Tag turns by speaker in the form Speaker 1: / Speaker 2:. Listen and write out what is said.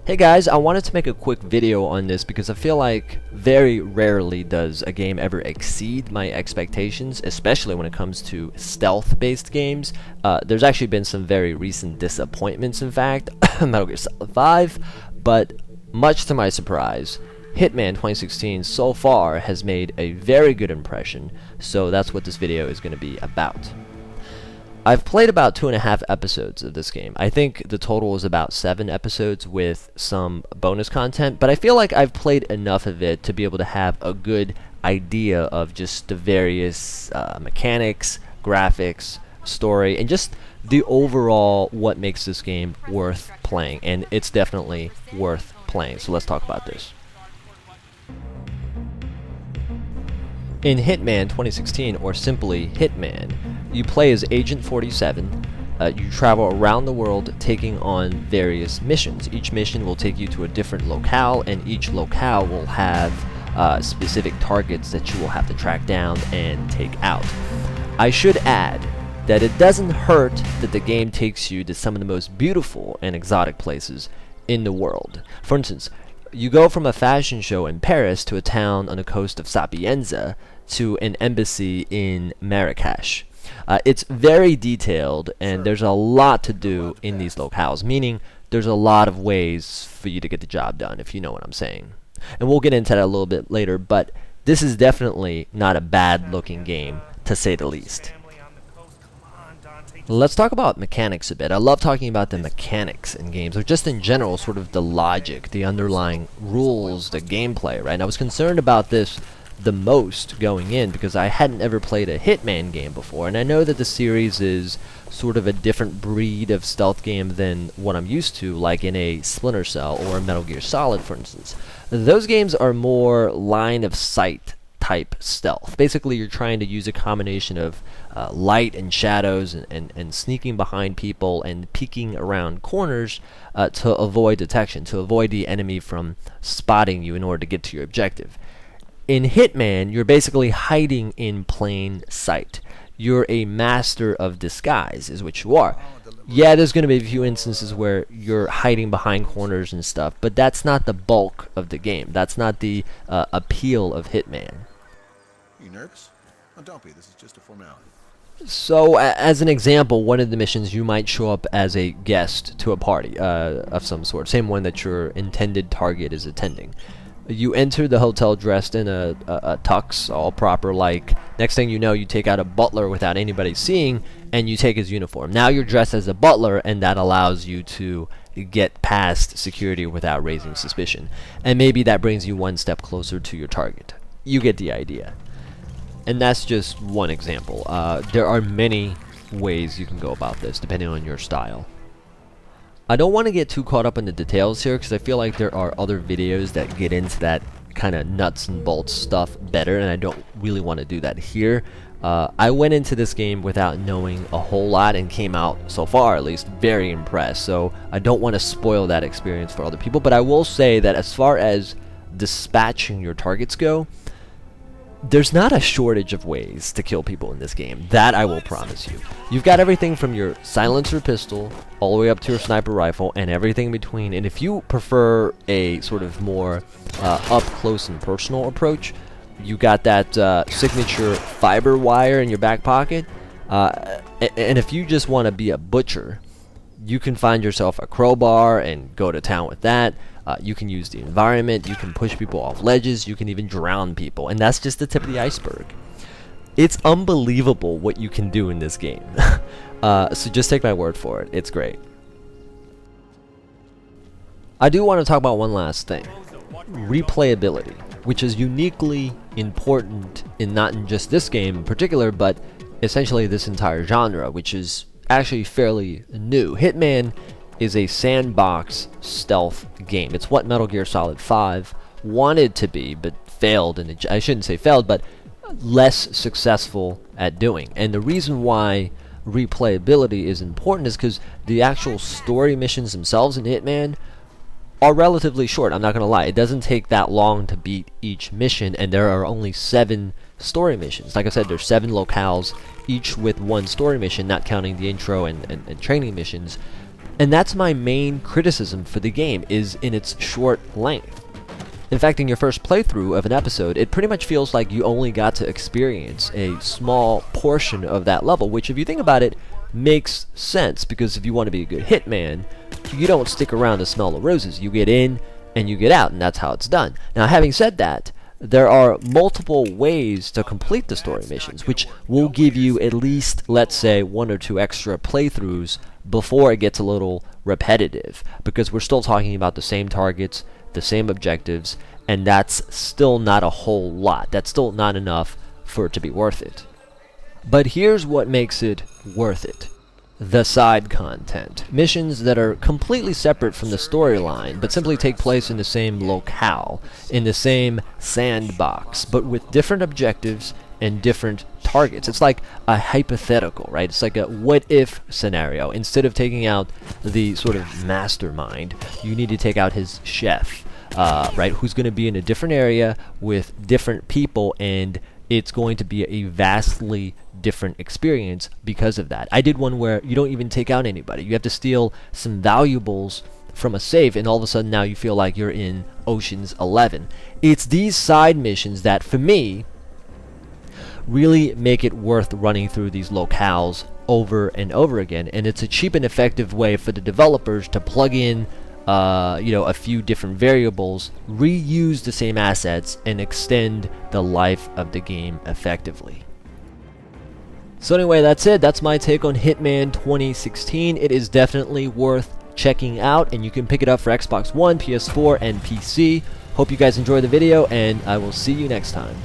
Speaker 1: Hey guys, I wanted to make a quick video on this because I feel like very rarely does a game ever exceed my expectations, especially when it comes to stealth-based games. There's actually been some very recent disappointments, in fact, Metal Gear Solid 5, but much to my surprise, Hitman 2016 so far has made a very good impression, so that's what this video is going to be about. I've played about 2.5 episodes of this game. I think the total is about 7 episodes with some bonus content, but I feel like I've played enough of it to be able to have a good idea of just the various mechanics, graphics, story, and just the overall what makes this game worth playing, and it's definitely worth playing. So let's talk about this. In Hitman 2016, or simply Hitman, you play as Agent 47. You travel around the world taking on various missions. Each mission will take you to a different locale, and each locale will have specific targets that you will have to track down and take out. I should add that it doesn't hurt that the game takes you to some of the most beautiful and exotic places in the world. For instance, you go from a fashion show in Paris to a town on the coast of Sapienza to an embassy in Marrakesh. It's very detailed, and there's a lot to do in these locales, meaning there's a lot of ways for you to get the job done, if you know what I'm saying. And we'll get into that a little bit later, but this is definitely not a bad-looking game, to say the least. Let's talk about mechanics a bit. I love talking about the mechanics in games, or just in general, sort of the logic, the underlying rules, the gameplay, right? And I was concerned about this the most going in because I hadn't ever played a Hitman game before, and I know that the series is sort of a different breed of stealth game than what I'm used to, like in a Splinter Cell or a Metal Gear Solid, for instance. Those games are more line of sight type stealth. Basically, you're trying to use a combination of light and shadows and sneaking behind people and peeking around corners to avoid detection, to avoid the enemy from spotting you in order to get to your objective. In Hitman, you're basically hiding in plain sight. You're a master of disguise, is what you are. Yeah, there's going to be a few instances where you're hiding behind corners and stuff, but that's not the bulk of the game. That's not the appeal of Hitman.
Speaker 2: You nervous? Oh, don't be. This is just a formality.
Speaker 1: So, as an example, one of the missions, you might show up as a guest to a party of some sort, same one that your intended target is attending. You enter the hotel dressed in a tux, all proper, like, next thing you know, you take out a butler without anybody seeing, and you take his uniform. Now you're dressed as a butler, and that allows you to get past security without raising suspicion. And maybe that brings you one step closer to your target. You get the idea. And that's just one example. There are many ways you can go about this, depending on your style. I don't want to get too caught up in the details here, because I feel like there are other videos that get into that kind of nuts and bolts stuff better, and I don't really want to do that here. I went into this game without knowing a whole lot and came out, so far at least, very impressed. So I don't want to spoil that experience for other people, but I will say that as far as dispatching your targets go, there's not a shortage of ways to kill people in this game. That I will promise you. You've got everything from your silencer pistol all the way up to your sniper rifle and everything in between. And if you prefer a sort of more up close and personal approach, you got that signature fiber wire in your back pocket. And if you just want to be a butcher, you can find yourself a crowbar and go to town with that. You can use the environment, you can push people off ledges, you can even drown people, and that's just the tip of the iceberg. It's unbelievable what you can do in this game. So just take my word for it, it's great. I do want to talk about one last thing. Replayability, which is uniquely important in not in just this game in particular, but essentially this entire genre, which is actually fairly new. Hitman is a sandbox stealth game. It's what Metal Gear Solid 5 wanted to be, but failed, and I shouldn't say failed, but less successful at doing. And the reason why replayability is important is because the actual story missions themselves in Hitman are relatively short. I'm not going to lie. It doesn't take that long to beat each mission, and there are only 7 story missions. Like I said, there's 7 locales, each with one story mission, not counting the intro and training missions. And that's my main criticism for the game, is in its short length. In fact, in your first playthrough of an episode, it pretty much feels like you only got to experience a small portion of that level, which, if you think about it, makes sense, because if you want to be a good hitman, you don't stick around to smell the roses. You get in and you get out, and that's how it's done. Now, having said that, there are multiple ways to complete the story missions, which will give you at least, let's say, 1 or 2 extra playthroughs before it gets a little repetitive, because we're still talking about the same targets, the same objectives, and that's still not a whole lot. That's still not enough for it to be worth it. But here's what makes it worth it. The side content. Missions that are completely separate from the storyline, but simply take place in the same locale, in the same sandbox, but with different objectives and different targets. It's like a hypothetical, right? It's like a what-if scenario. Instead of taking out the sort of mastermind, you need to take out his chef, right? Who's going to be in a different area with different people, and it's going to be a vastly different experience because of that. I did one where you don't even take out anybody. You have to steal some valuables from a safe, and all of a sudden now you feel like you're in Ocean's 11. It's these side missions that, for me, really make it worth running through these locales over and over again, and it's a cheap and effective way for the developers to plug in a few different variables, reuse the same assets, and extend the life of the game effectively. So anyway, that's it. That's my take on Hitman 2016. It is definitely worth checking out, and you can pick it up for Xbox One, PS4, and PC. Hope you guys enjoy the video, and I will see you next time.